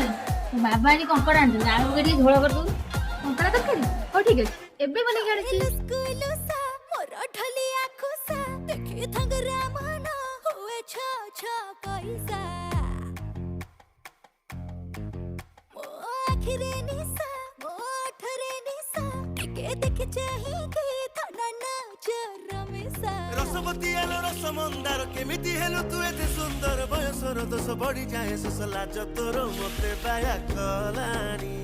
बाबा आज कंकड़ा आंटी आलू के झोल कर दू कंकड़ा तरकारी हो ठीक अछि एबे बने गाड़ी रसवती आलो रसमंदार केमिति हेलु तू एते सुंदर बयसर दोष बढ़ी जाए सोसला जतोर मते बाया कलानी